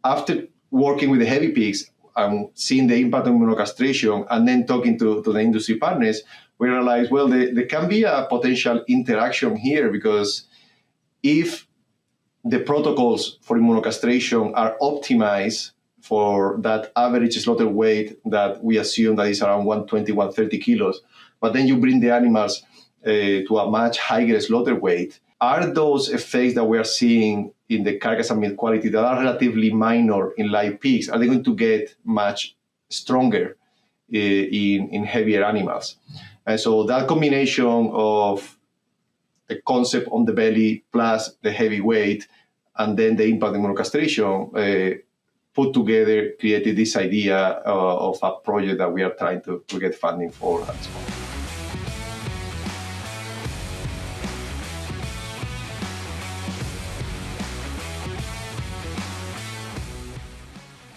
after working with the heavy pigs, seeing the impact of immunocastration, and then talking to the industry partners, we realized, well, there can be a potential interaction here, because if the protocols for immunocastration are optimized for that average slaughter weight that we assume that is around 120, 130 kilos, but then you bring the animals to a much higher slaughter weight, are those effects that we are seeing in the carcass and meat quality that are relatively minor in live pigs, are they going to get much stronger in heavier animals? And so that combination of the concept on the belly plus the heavy weight and then the impact of immunocastration put together, created this idea of a project that we are trying to get funding for at this point.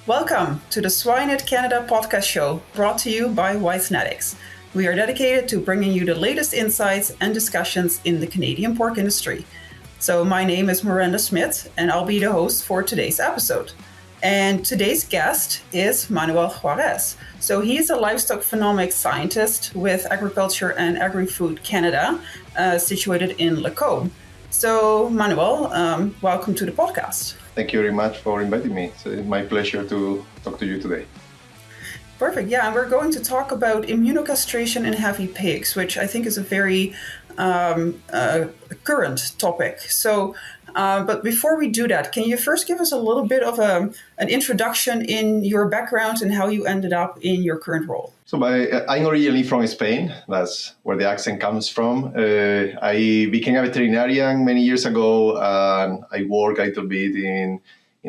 Welcome to the Swine Canada podcast show, brought to you by Wisnetics. We are dedicated to bringing you the latest insights and discussions in the Canadian pork industry. So my name is Miranda Smith, and I'll be the host for today's episode. And today's guest is Manuel Juarez. So he's a Livestock Phenomics Scientist with Agriculture and Agri-Food Canada, situated in Lacombe. So Manuel, welcome to the podcast. Thank you very much for inviting me. It's my pleasure to talk to you today. Perfect. Yeah, and we're going to talk about immunocastration in heavy pigs, which I think is a very current topic. So, but before we do that, can you first give us a little bit of an introduction in your background and how you ended up in your current role? So I'm originally from Spain. That's where the accent comes from. I became a veterinarian many years ago, and I worked a little bit in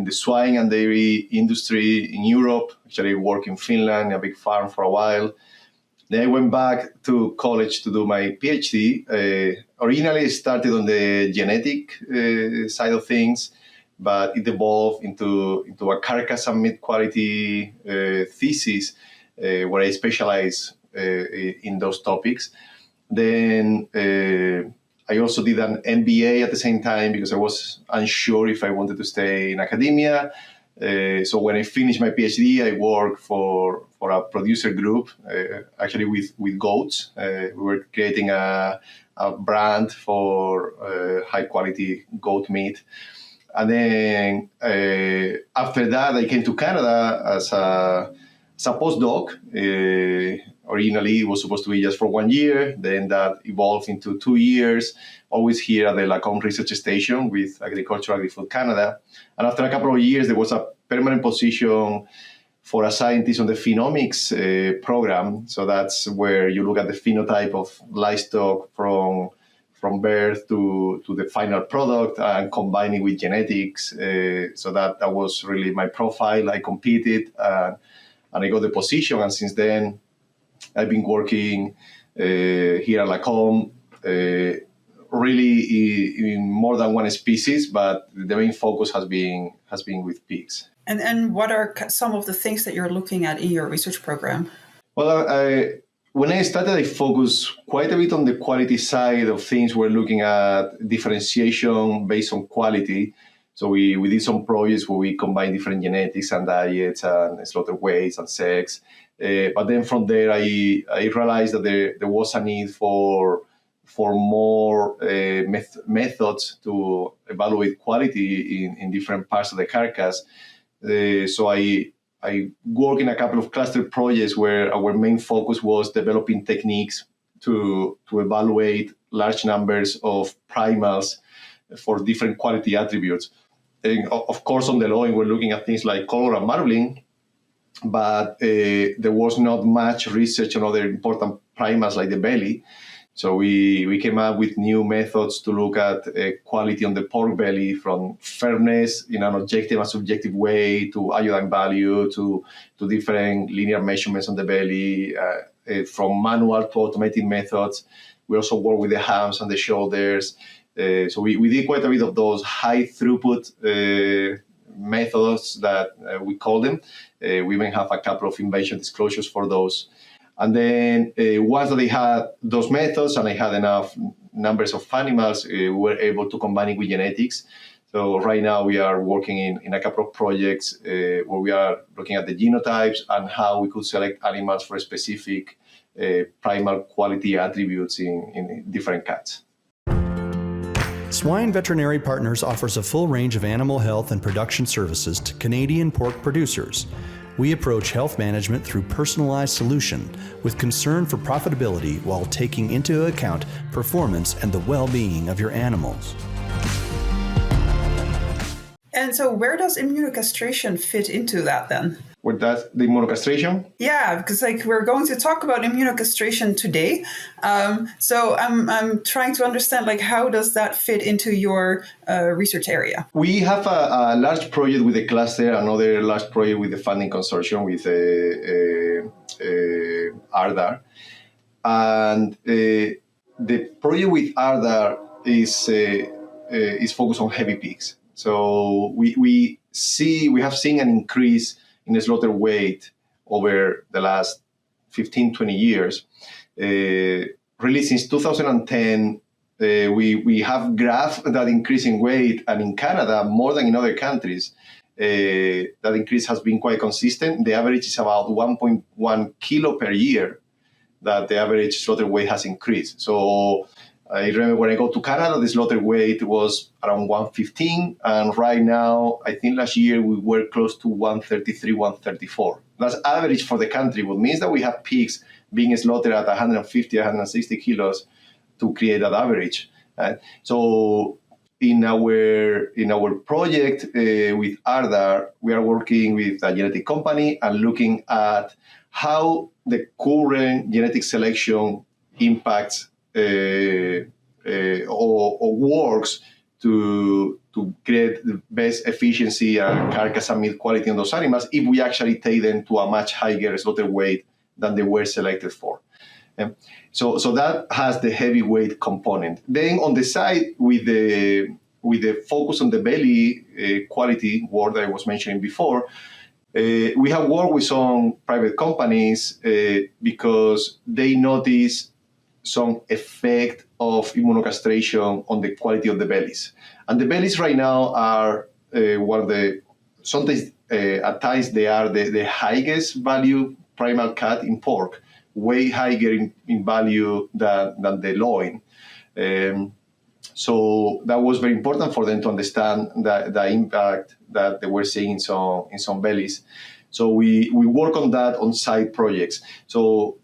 the swine and dairy industry in Europe. Actually, I worked in Finland, in a big farm for a while. Then I went back to college to do my Ph.D. Originally, I started on the genetic side of things, but it evolved into a carcass and meat quality thesis, where I specialize in those topics. Then I also did an MBA at the same time because I was unsure if I wanted to stay in academia. So when I finished my PhD, I worked for a producer group, actually with goats. We were creating a brand for high quality goat meat. And then after that, I came to Canada as a postdoc. Originally, it was supposed to be just for 1 year. Then that evolved into 2 years, always here at the Lacombe Research Station with Agriculture and Agri-Food Canada. And after a couple of years, there was a permanent position for a scientist on the phenomics program. So that's where you look at the phenotype of livestock from birth to the final product and combining with genetics. So that was really my profile. I competed and I got the position. And since then, I've been working here at Lacombe, really in more than one species, but the main focus has been with pigs. And what are some of the things that you're looking at in your research program? Well, when I started, I focused quite a bit on the quality side of things. We're looking at differentiation based on quality. So we did some projects where we combine different genetics and diets and slaughter weights and sex. But then from there, I realized that there was a need for more methods to evaluate quality in different parts of the carcass. So I worked in a couple of cluster projects where our main focus was developing techniques to evaluate large numbers of primals for different quality attributes. And of course, on the low end, we're looking at things like color and marbling, but there was not much research on other important primals like the belly. So we came up with new methods to look at quality on the pork belly, from firmness in an objective and subjective way to iodine value to different linear measurements on the belly, from manual to automated methods. We also work with the hams and the shoulders. So we did quite a bit of those high throughput methods that we call them. We even have a couple of invention disclosures for those. And then once that I had those methods and I had enough numbers of animals, we were able to combine it with genetics. So right now we are working in a couple of projects where we are looking at the genotypes and how we could select animals for specific primal quality attributes in different cats. Swine Veterinary Partners offers a full range of animal health and production services to Canadian pork producers. We approach health management through personalized solution with concern for profitability while taking into account performance and the well-being of your animals. And so where does immunocastration fit into that then? What does the immunocastration? Yeah, because we're going to talk about immunocastration today. So I'm trying to understand how does that fit into your research area? We have a large project with the cluster, another large project with the funding consortium with ARDAR. And the project with ARDAR is focused on heavy pigs. So we have seen an increase in the slaughter weight over the last 15, 20 years. Really, since 2010, we have graphed that increase in weight, and in Canada, more than in other countries, that increase has been quite consistent. The average is about 1.1 kilo per year that the average slaughter weight has increased. So I remember when I go to Canada, the slaughter weight was around 115, and right now, I think last year we were close to 133, 134. That's average for the country, which means that we have pigs being slaughtered at 150, 160 kilos to create that average. So in our project with ARDAR, we are working with a genetic company and looking at how the current genetic selection impacts or works to create the best efficiency and carcass and meat quality on those animals if we actually take them to a much higher slaughter weight than they were selected for. So that has the heavyweight component. Then on the side, with the focus on the belly quality work that I was mentioning before, we have worked with some private companies because they notice some effect of immunocastration on the quality of the bellies. And the bellies right now are sometimes at times they are the highest value primal cut in pork, way higher in value than the loin. So that was very important for them to understand the impact that they were seeing in some bellies. So we work on that on side projects. So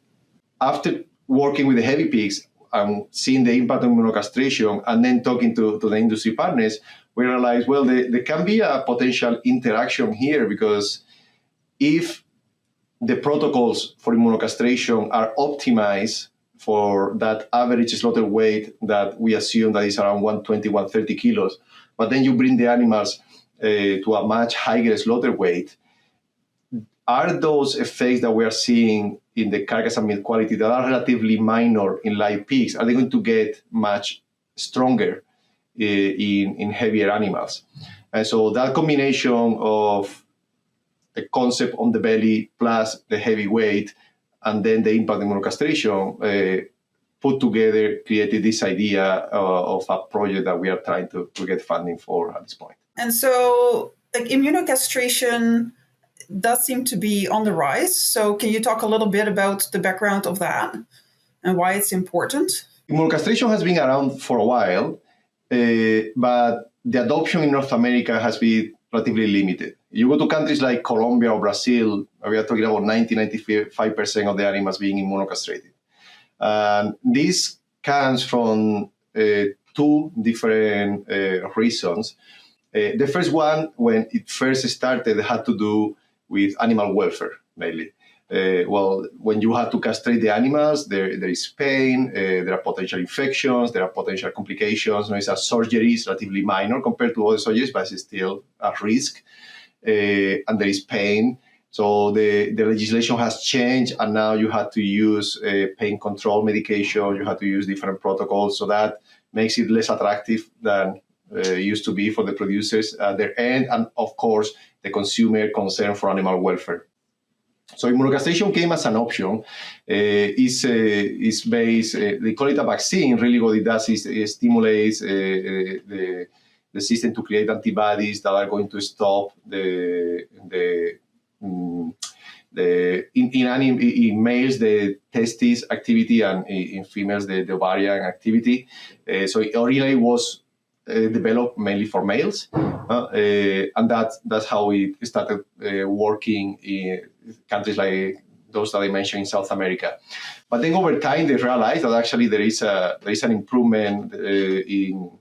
after working with the heavy pigs and seeing the impact of immunocastration and then talking to the industry partners, we realized, well, there can be a potential interaction here, because if the protocols for immunocastration are optimized for that average slaughter weight that we assume that is around 120, 130 kilos, but then you bring the animals to a much higher slaughter weight, are those effects that we are seeing in the carcass and meat quality that are relatively minor in live pigs, are they going to get much stronger in heavier animals? And so that combination of the concept on the belly plus the heavy weight and then the impact of immunocastration put together, created this idea of a project that we are trying to get funding for at this point. And so immunocastration does seem to be on the rise. So can you talk a little bit about the background of that and why it's important? Immunocastration has been around for a while, but the adoption in North America has been relatively limited. You go to countries like Colombia or Brazil, we are talking about 90-95% of the animals being immunocastrated. This comes from two different reasons. The first one, when it first started, had to do with animal welfare, mainly. When you have to castrate the animals, there is pain, there are potential infections, there are potential complications. It's a surgery, it's relatively minor compared to other surgeries, but it's still a risk. And there is pain. So the legislation has changed, and now you have to use pain control medication, you have to use different protocols, so that makes it less attractive than it used to be for the producers at their end, and of course, the consumer concern for animal welfare. So immunocastration came as an option. It's based, they call it a vaccine. Really what it does is it stimulates the the system to create antibodies that are going to stop in males the testis activity and in females the ovarian activity. So it originally was developed mainly for males, and that's how it started working in countries like those that I mentioned in South America. But then over time they realized that actually there is an improvement in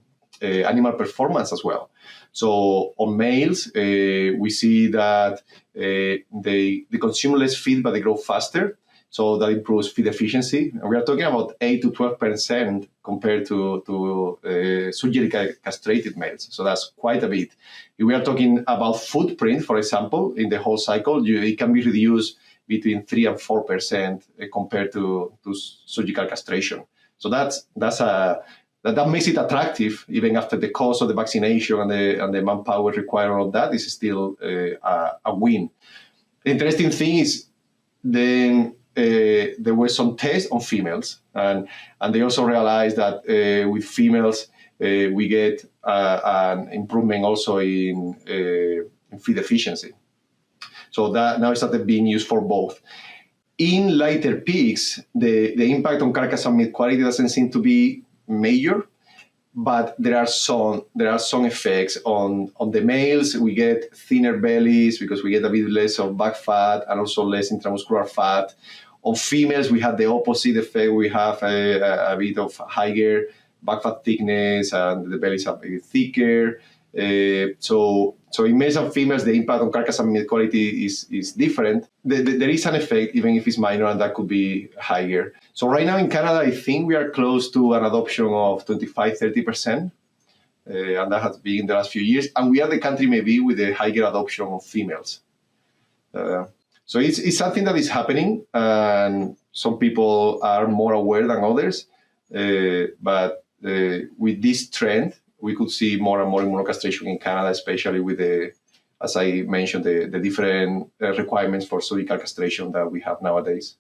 animal performance as well. So on males, we see that they consume less feed, but they grow faster. So that improves feed efficiency. And we are talking about 8 to 12% compared to surgically castrated males. So that's quite a bit. If we are talking about footprint, for example, in the whole cycle, it can be reduced between 3 and 4% compared to surgical castration. So that makes it attractive, even after the cost of the vaccination and the manpower required. All of that is still a win. The interesting thing is then there were some tests on females, and they also realized that with females we get an improvement also in feed efficiency. So that now started being used for both. In lighter pigs, the impact on carcass and meat quality doesn't seem to be major, but there are some effects on the males. We get thinner bellies because we get a bit less of back fat and also less intramuscular fat. On females, we have the opposite effect. We have a bit of higher back fat thickness and the bellies are a bit thicker. So in males and females, the impact on carcass and meat quality is different. There is an effect, even if it's minor, and that could be higher. So right now in Canada, I think we are close to an adoption of 25-30%, and that has been in the last few years. And we are the country maybe with the higher adoption of females. So it's something that is happening, and some people are more aware than others. But with this trend, we could see more and more immunocastration in Canada, especially with as I mentioned, the different requirements for surgical castration that we have nowadays.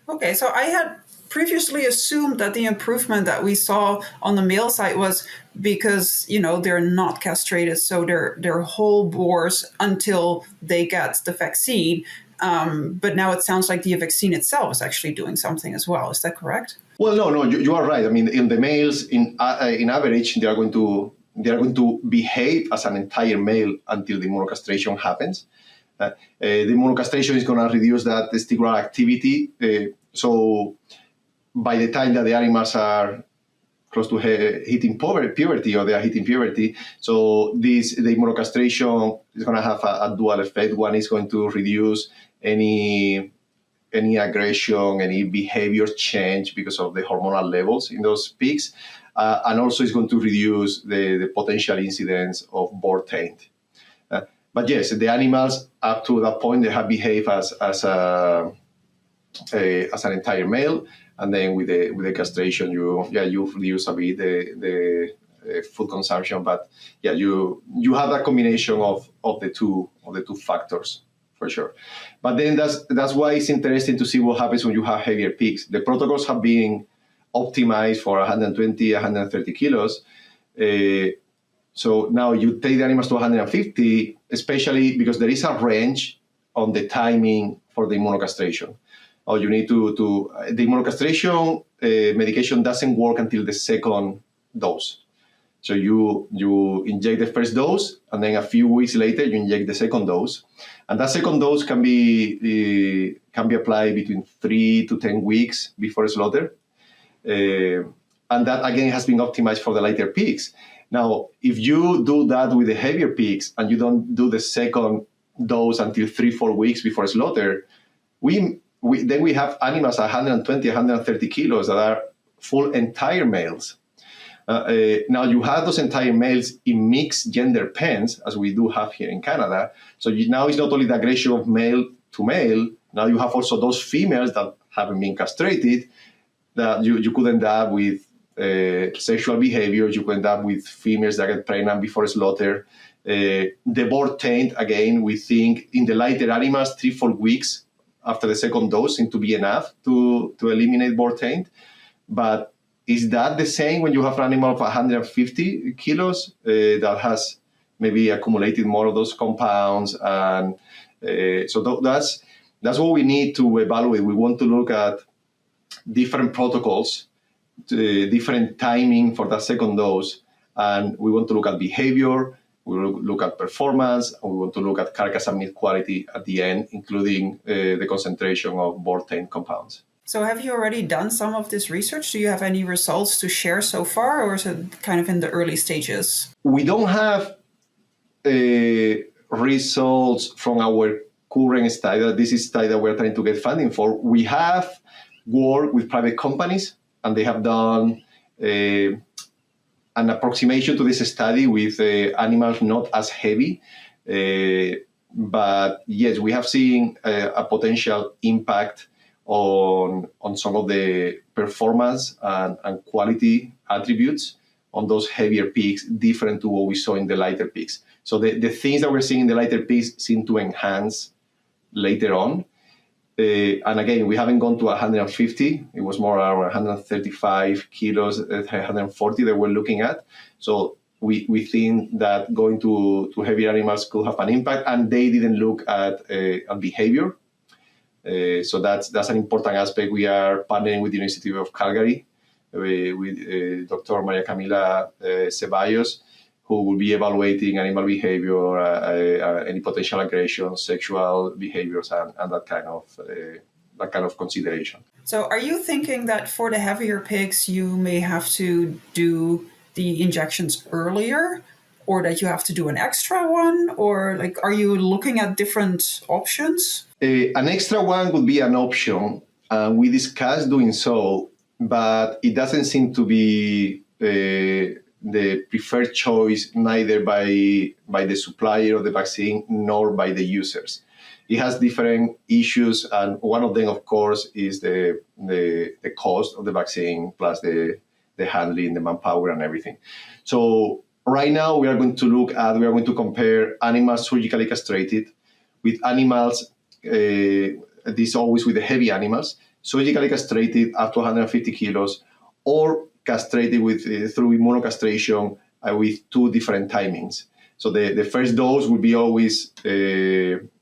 Okay, so I had previously assumed that the improvement that we saw on the male side was because, they're not castrated, so they're whole boars until they get the vaccine. But now it sounds like the vaccine itself is actually doing something as well. Is that correct? Well, no, you are right. I mean, in the males, in average, they are going to behave as an entire male until the immunocastration happens. The immunocastration is going to reduce that testicular activity. So by the time that the animals are close to hitting puberty, or they are hitting puberty, so the immunocastration is going to have a dual effect. One is going to reduce any aggression, any behavior change because of the hormonal levels in those pigs, and also it's going to reduce the potential incidence of boar taint. But yes, the animals up to that point, they have behaved as an entire male, and then with the castration, you reduce a bit the food consumption, but you have that combination of the two factors. For sure. But then that's why it's interesting to see what happens when you have heavier pigs. The protocols have been optimized for 120, 130 kilos. So now you take the animals to 150, especially because there is a range on the timing for the immunocastration. Or you need the immunocastration medication doesn't work until the second dose. So you inject the first dose, and then a few weeks later you inject the second dose, and that second dose can be applied between 3 to 10 weeks before slaughter, and that again has been optimized for the lighter pigs. Now, if you do that with the heavier pigs and you don't do the second dose until 3-4 weeks before slaughter, we have animals at 120, 130 kilos that are full entire males. Now you have those entire males in mixed gender pens, as we do have here in Canada. So now it's not only the aggression of male to male, now you have also those females that haven't been castrated, that you could end up with sexual behaviors, you could end up with females that get pregnant before slaughter. The boar taint, again, we think in the lighter animals, 3-4 weeks after the second dose seem to be enough to eliminate boar taint. But is that the same when you have an animal of 150 kilos that has maybe accumulated more of those compounds? And that's what we need to evaluate. We want to look at different protocols, different timing for that second dose, and we want to look at behavior, we will look at performance, and we want to look at carcass and meat quality at the end, including the concentration of vortein compounds. So have you already done some of this research? Do you have any results to share so far, or is it kind of in the early stages? We don't have results from our current study. This is a study that we're trying to get funding for. We have worked with private companies, and they have done an approximation to this study with animals not as heavy. But yes, we have seen a potential impact on some of the performance and quality attributes on those heavier pigs, different to what we saw in the lighter pigs. So the things that we're seeing in the lighter pigs seem to enhance later on. And again, we haven't gone to 150. It was more around 135 kilos, 140 that we're looking at. So we think that going to heavier animals could have an impact, and they didn't look at behavior. So that's an important aspect. We are partnering with the University of Calgary, with Dr. Maria Camila Ceballos, who will be evaluating animal behavior, any potential aggression, sexual behaviors, and that kind of consideration. So are you thinking that for the heavier pigs, you may have to do the injections earlier, or that you have to do an extra one? Or are you looking at different options? An extra one would be an option. We discussed doing so, but it doesn't seem to be the preferred choice neither by the supplier of the vaccine nor by the users. It has different issues, and one of them, of course, is the cost of the vaccine plus the handling, the manpower, and everything. So right now we are going to compare animals surgically castrated with animals. This always with the heavy animals, surgically castrated up to 150 kilos, or castrated through immunocastration with two different timings. So the first dose will be always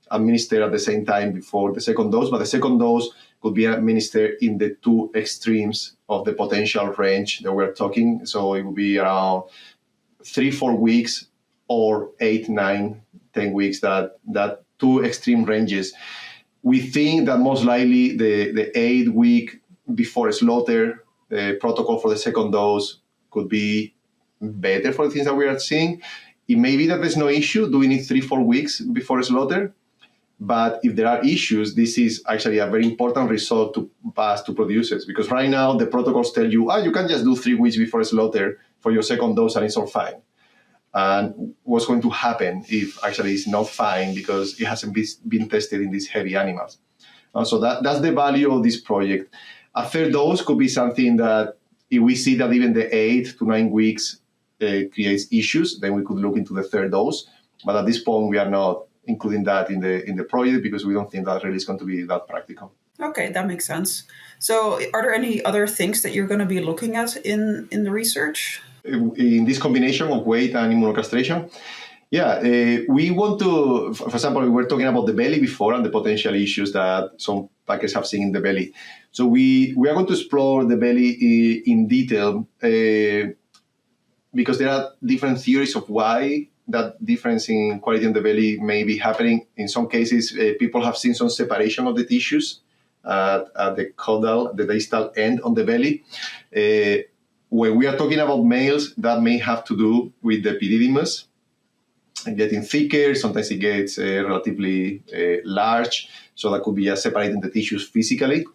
administered at the same time before the second dose, but the second dose could be administered in the two extremes of the potential range that we're talking. So it will be around 3-4 weeks or 8, 9, 10 weeks, that two extreme ranges. We think that most likely the 8-week before slaughter protocol for the second dose could be better for the things that we are seeing. It may be that there's no issue doing it 3-4 weeks before slaughter, but if there are issues, this is actually a very important result to pass to producers, because right now the protocols tell you, you can just do 3 weeks before slaughter for your second dose and it's all fine. And what's going to happen if actually it's not fine because it hasn't been tested in these heavy animals? So that's the value of this project. A third dose could be something that if we see that even the 8 to 9 weeks creates issues, then we could look into the third dose. But at this point, we are not including that in the project because we don't think that really is going to be that practical. Okay, that makes sense. So are there any other things that you're going to be looking at in the research? In this combination of weight and immunocastration? Yeah, we want to, for example, we were talking about the belly before and the potential issues that some packers have seen in the belly. So we are going to explore the belly in detail because there are different theories of why that difference in quality in the belly may be happening. In some cases, people have seen some separation of the tissues at the caudal, the distal end on the belly. When we are talking about males, that may have to do with the epididymis getting thicker. Sometimes it gets relatively large, so that could be separating the tissues physically.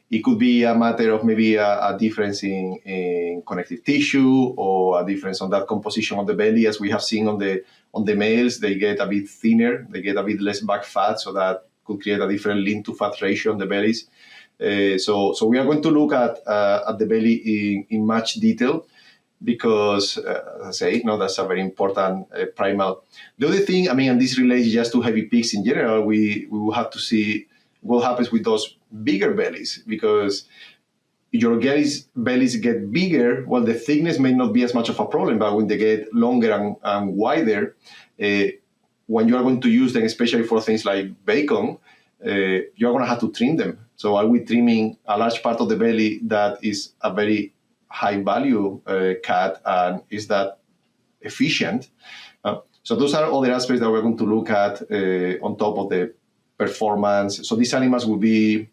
It could be a matter of maybe a difference in connective tissue or a difference on that composition of the belly. As we have seen on the males, they get a bit thinner, they get a bit less back fat, so that could create a different lean to fat ratio on the bellies. So we are going to look at the belly in much detail because, as I say, that's a very important primal. The other thing, and this relates just to heavy pigs in general, we will have to see what happens with those bigger bellies, because your bellies get bigger, well, the thickness may not be as much of a problem, but when they get longer and wider, when you are going to use them, especially for things like bacon, you're going to have to trim them. So are we trimming a large part of the belly that is a very high value cat, and is that efficient? So those are other aspects that we're going to look at on top of the performance. So these animals will be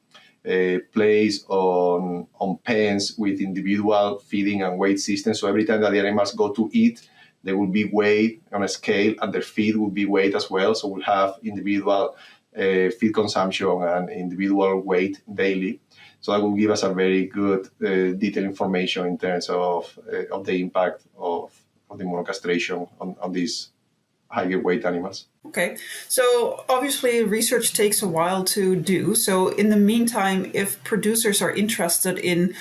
placed on pens with individual feeding and weight systems. So every time that the animals go to eat, they will be weighed on a scale, and their feed will be weighed as well. So we'll have individual feed consumption and individual weight daily. So that will give us a very good detailed information in terms of the impact of the immunocastration on these higher weight animals. Okay, so obviously research takes a while to do. So in the meantime, if producers are interested in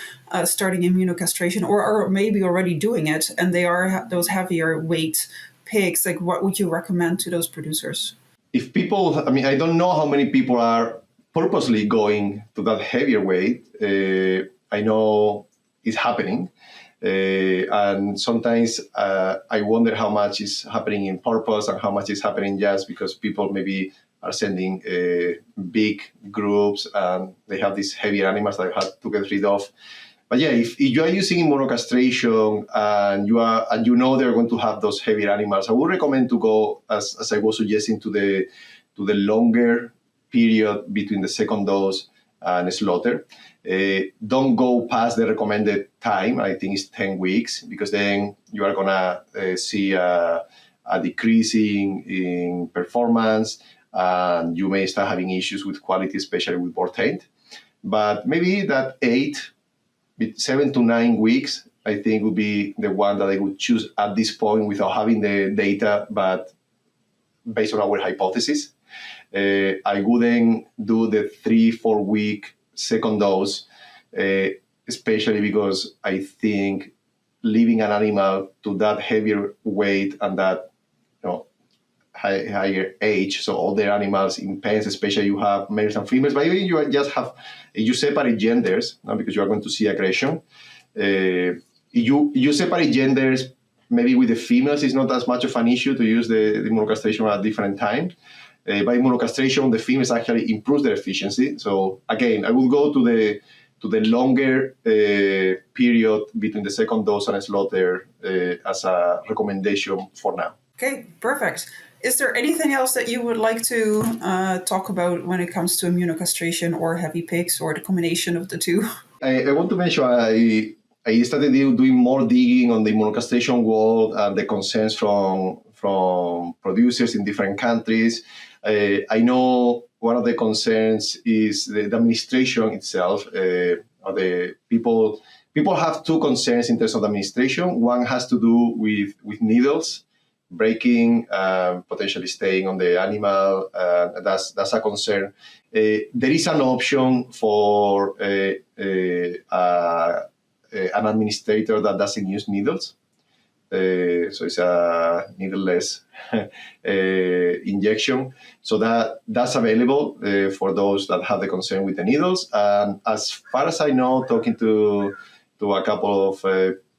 starting immunocastration, or are maybe already doing it, and they are those heavier weight pigs, like what would you recommend to those producers? If people, I don't know how many people are purposely going to that heavier weight. I know it's happening. And sometimes I wonder how much is happening in purpose and how much is happening just because people maybe are sending big groups and they have these heavier animals that have to get rid of. But yeah, if you are using immunocastration and you know they're going to have those heavier animals, I would recommend to go, as I was suggesting, to the longer period between the second dose and slaughter. Don't go past the recommended time. I think it's 10 weeks, because then you are going to see a decrease in performance, and you may start having issues with quality, especially with Vortaint. But maybe that 7 to 9 weeks, I think, would be the one that I would choose at this point without having the data, but based on our hypothesis. I wouldn't do the 3-4 week second dose, especially because I think leaving an animal to that heavier weight and that higher age, so all the animals in pens, especially you have males and females, but even you separate genders, because you are going to see aggression. You separate genders, maybe with the females it's not as much of an issue to use the immunocastration at different times. By immunocastration, the females actually improve their efficiency. So again, I will go to the longer period between the second dose and slaughter as a recommendation for now. Okay, perfect. Is there anything else that you would like to talk about when it comes to immunocastration or heavy pigs, or the combination of the two? I want to mention I started doing more digging on the immunocastration world and the concerns from producers in different countries. I know one of the concerns is the administration itself. The people have two concerns in terms of administration. One has to do with needles breaking, potentially staying on the animal. That's a concern. There is an option for an administrator that doesn't use needles. So it's a needleless injection. So that's available for those that have the concern with the needles. And as far as I know, talking to a couple of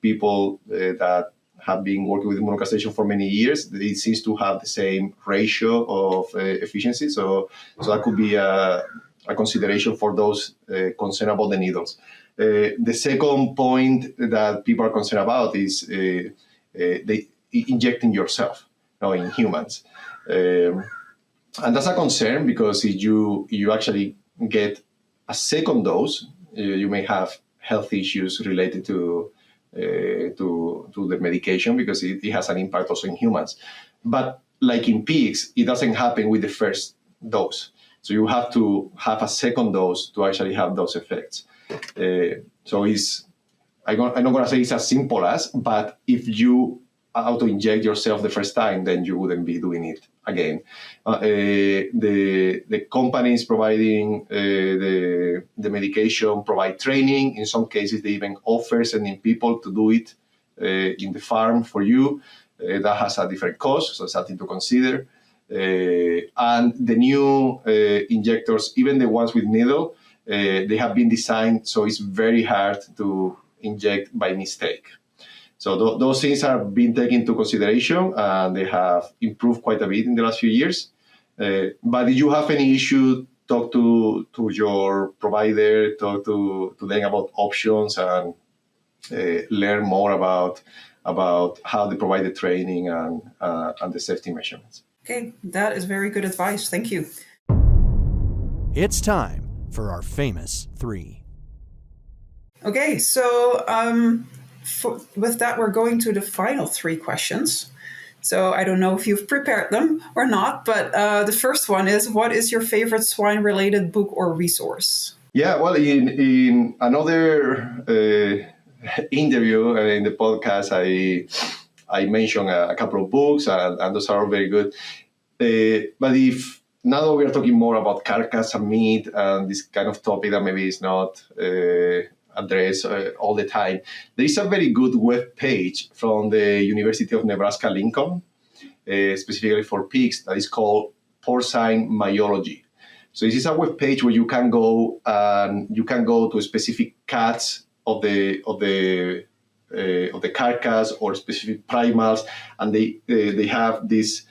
people that have been working with immunocastration for many years, it seems to have the same ratio of efficiency. So that could be a consideration for those concerned about the needles. The second point that people are concerned about is injecting yourself in humans. And that's a concern, because if you actually get a second dose, you may have health issues related to the medication, because it has an impact also in humans. But like in pigs, it doesn't happen with the first dose. So you have to have a second dose to actually have those effects. So I'm not going to say it's as simple as, but if you auto-inject yourself the first time, then you wouldn't be doing it again. The companies providing the medication provide training. In some cases, they even offer sending people to do it in the farm for you. That has a different cost, so something to consider. And the new injectors, even the ones with needle, they have been designed so it's very hard to inject by mistake. So those things have been taken into consideration, and they have improved quite a bit in the last few years. But if you have any issue, talk to your provider, talk to them about options, and learn more about how they provide the training and the safety measurements. Okay, that is very good advice. Thank you. It's time for our famous three. Okay, so with that, we're going to the final three questions. So I don't know if you've prepared them or not, but the first one is, what is your favorite swine-related book or resource? Yeah, well, in another interview in the podcast, I mentioned a couple of books, and those are all very good. But if now that we are talking more about carcass and meat and this kind of topic that maybe is not addressed all the time, there is a very good web page from the University of Nebraska-Lincoln, specifically for pigs, that is called Porcine Myology. So this is a web page where you can go to specific cuts of the carcass or specific primals, and they have these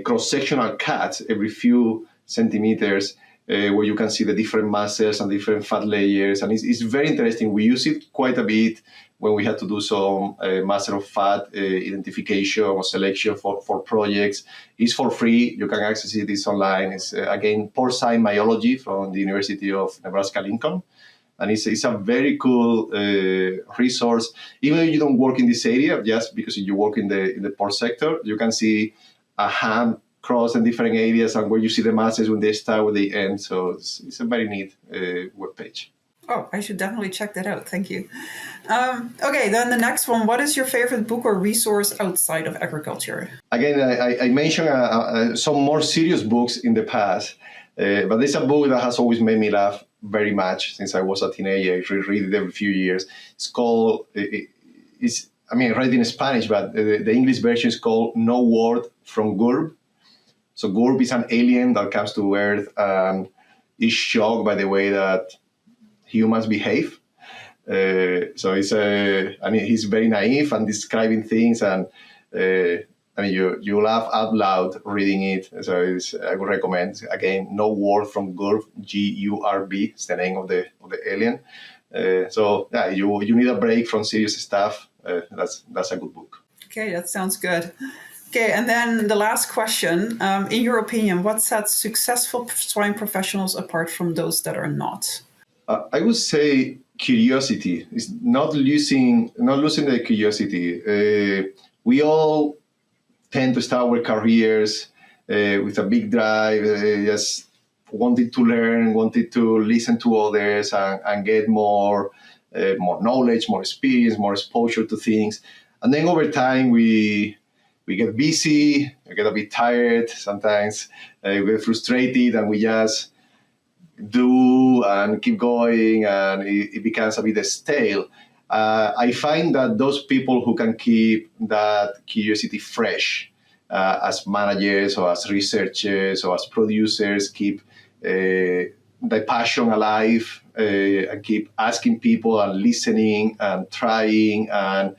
cross-sectional cuts every few centimeters, where you can see the different muscles and different fat layers, and it's very interesting. We use it quite a bit when we had to do some muscle of fat identification or selection for projects. It's for free. You can access it. It's online. It's again Porcine Myology from the University of Nebraska-Lincoln, and it's a very cool resource. Even if you don't work in this area, just because you work in the pork sector, you can see a ham cross in different areas and where you see the masses when they start, when they end. So it's a very neat web page. Oh, I should definitely check that out. Thank you. Okay, then the next one. What is your favorite book or resource outside of agriculture? Again, I mentioned some more serious books in the past, but there's a book that has always made me laugh very much since I was a teenager. I reread it every few years. It's called, I read it in Spanish, but the English version is called No Word from GURB. So GURB is an alien that comes to Earth and is shocked by the way that humans behave. So he's very naive and describing things, and you laugh out loud reading it. So I would recommend, again, No Word from GURB, GURB is the name of the alien. You need a break from serious stuff. That's a good book. Okay, that sounds good. Okay, and then the last question. In your opinion, what sets successful swine professionals apart from those that are not? I would say curiosity. It's not losing the curiosity. We all tend to start our careers with a big drive, just wanted to learn, wanted to listen to others and get more knowledge, more experience, more exposure to things. And then over time, we get busy, we get a bit tired sometimes, we get frustrated, and we just do and keep going, and it becomes a bit stale. I find that those people who can keep that curiosity fresh as managers or as researchers or as producers, keep the passion alive and keep asking people and listening and trying and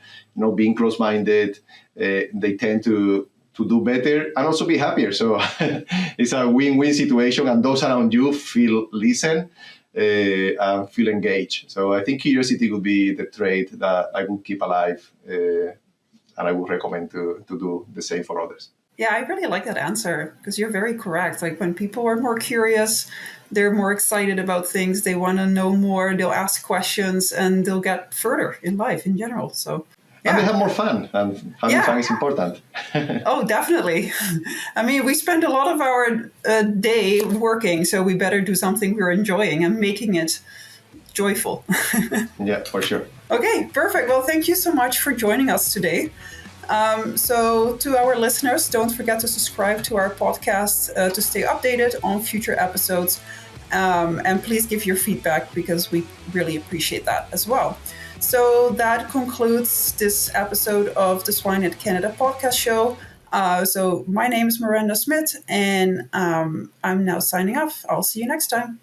being close-minded, they tend to do better and also be happier. So it's a win-win situation, and those around you feel listened and feel engaged. So I think curiosity would be the trait that I would keep alive, and I would recommend to do the same for others. Yeah, I really like that answer, because you're very correct. Like, when people are more curious, they're more excited about things, they want to know more, they'll ask questions, and they'll get further in life in general. So yeah. And they have more fun, and having fun is important. Oh, definitely. We spend a lot of our day working, so we better do something we're enjoying and making it joyful. Yeah, for sure. Okay, perfect. Well, thank you so much for joining us today. So to our listeners, don't forget to subscribe to our podcast to stay updated on future episodes. And please give your feedback, because we really appreciate that as well. So that concludes this episode of the Swine at Canada podcast show. So my name is Miranda Smith, and I'm now signing off. I'll see you next time.